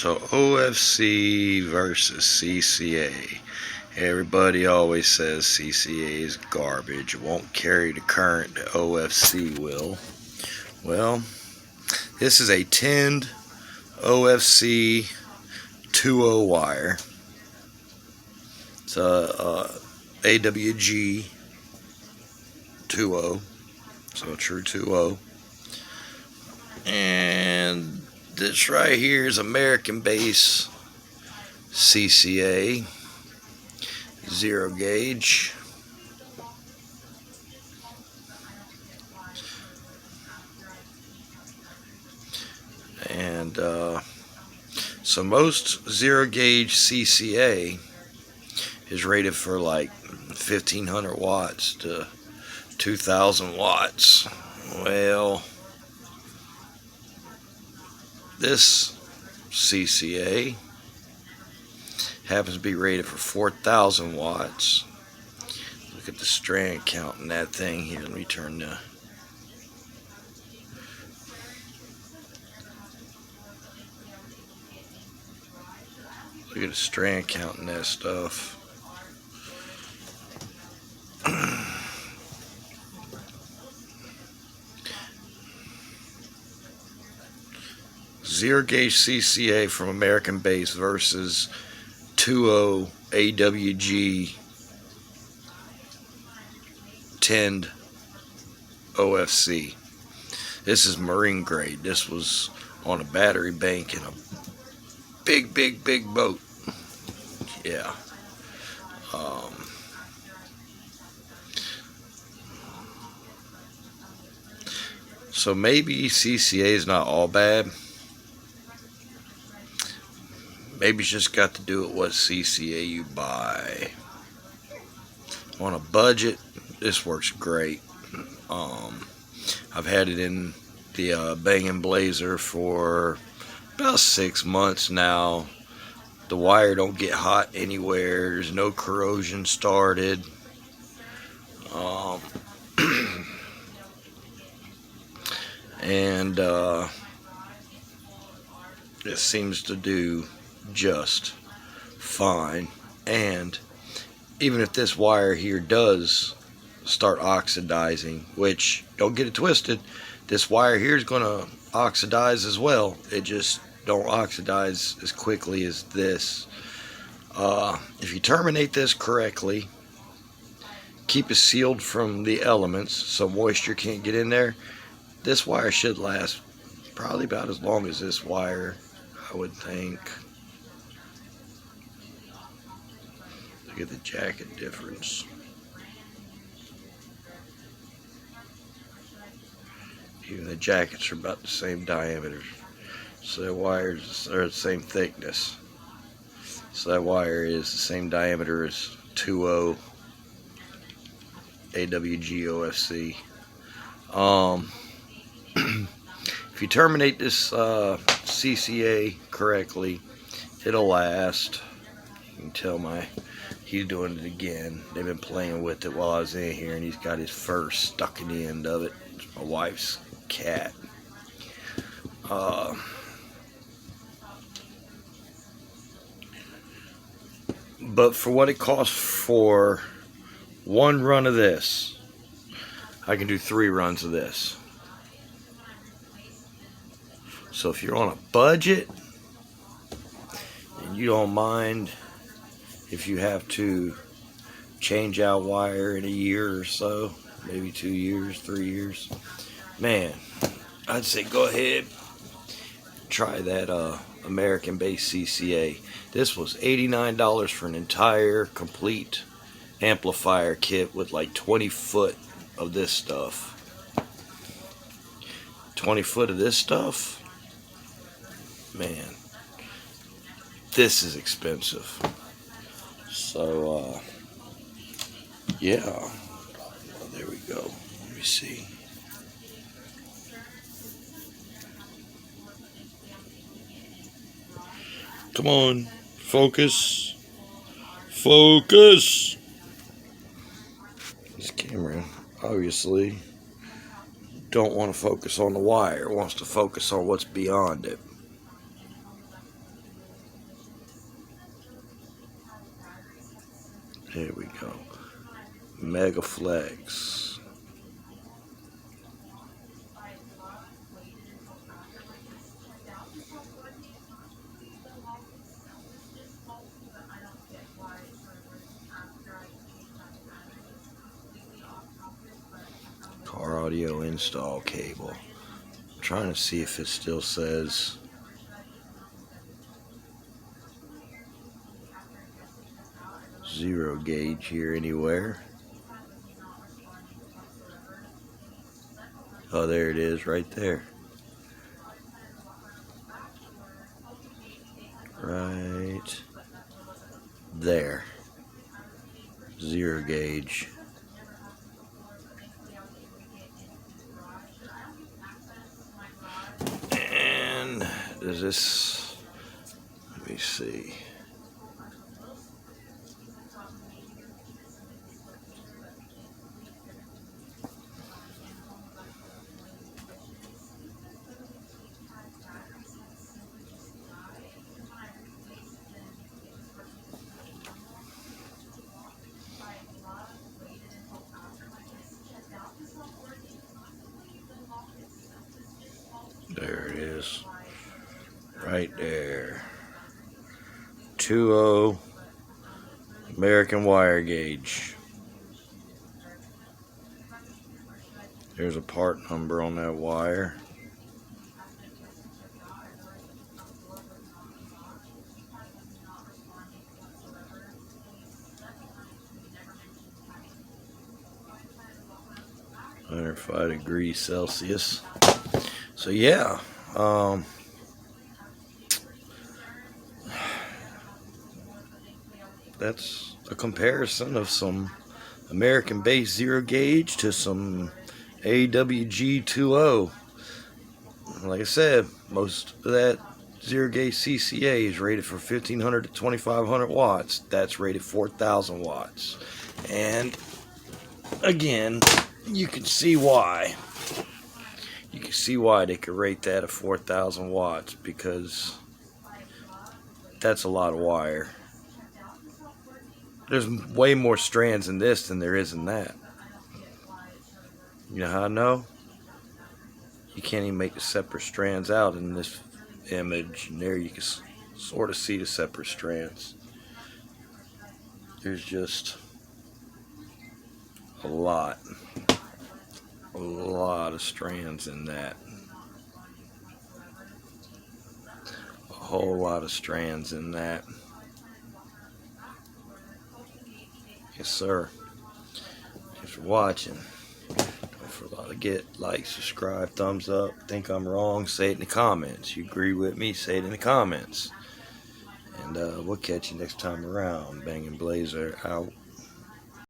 So OFC versus CCA. Everybody always says CCA is garbage. It won't carry the current that OFC will. Well, this is a tinned OFC 2.0 wire. It's a AWG 2.0. So a true 2.0. And this right here is American base CCA 0 gauge. And so most 0 gauge CCA is rated for like 1500 watts to 2000 watts. Well, this CCA happens to be rated for 4,000 watts. Look at the strand count in that thing here. Let me turn the... Look at the strand count in that stuff. 0 gauge CCA from American base versus 2.0 AWG tinned OFC. This is marine grade. This was on a battery bank in a big boat. Yeah. So maybe CCA is not all bad. Maybe it's just got to do with what CCA you buy. On a budget, this works great. I've had it in the Bang & Blazer for about 6 months now. The wire don't get hot anywhere. There's no corrosion started. And it seems to do just fine. And even if this wire here does start oxidizing, which, don't get it twisted, this wire here is going to oxidize as well. It just don't oxidize as quickly as this. If you terminate this correctly, keep it sealed from the elements so moisture can't get in there, this wire should last probably about as long as this wire, I would think. Look at the jacket difference. Even the jackets are about the same diameter. So the wires are the same thickness. So that wire is the same diameter as 2.0 AWG OFC. If you terminate this CCA correctly, it'll last. You can tell he's doing it again. They've been playing with it while I was in here, and he's got his fur stuck in the end of it. It's my wife's cat. But for what it costs for one run of this, I can do 3 runs of this. So if you're on a budget and you don't mind if you have to change out wire in a year or so, maybe 2 years, 3 years, man, I'd say go ahead, try that American base CCA. This was $89 for an entire complete amplifier kit with like 20 foot of this stuff. 20 foot of this stuff, man, this is expensive. So yeah, well, there we go. Let me see. Come on, focus. Focus. This camera obviously don't want to focus on the wire. It wants to focus on what's beyond it. go. Megaflex. Car audio install cable. I'm trying to see if it still says zero gauge here anywhere. Oh, there it is right there. Right there. Zero gauge. And does this, let me see. There it is. Right there. 2.0 American wire gauge. There's a part number on that wire. (105°C). So yeah, that's a comparison of some American-based zero gauge to some AWG 2.0. Like I said, most of that zero gauge CCA is rated for 1500 to 2500 watts. That's rated 4000 watts. And again, you can see why. You can see why they could rate that at 4000 watts, because that's a lot of wire. There's way more strands in this than there is in that. You know how I know? You can't even make the separate strands out in this image, and there you can sort of see the separate strands. There's just a lot of strands in that. A whole lot of strands in that. Yes, sir. Thanks for watching. Don't forget, like, subscribe, thumbs up. Think I'm wrong, say it in the comments. You agree with me, say it in the comments. And we'll catch you next time around. Bangin' Blazer out.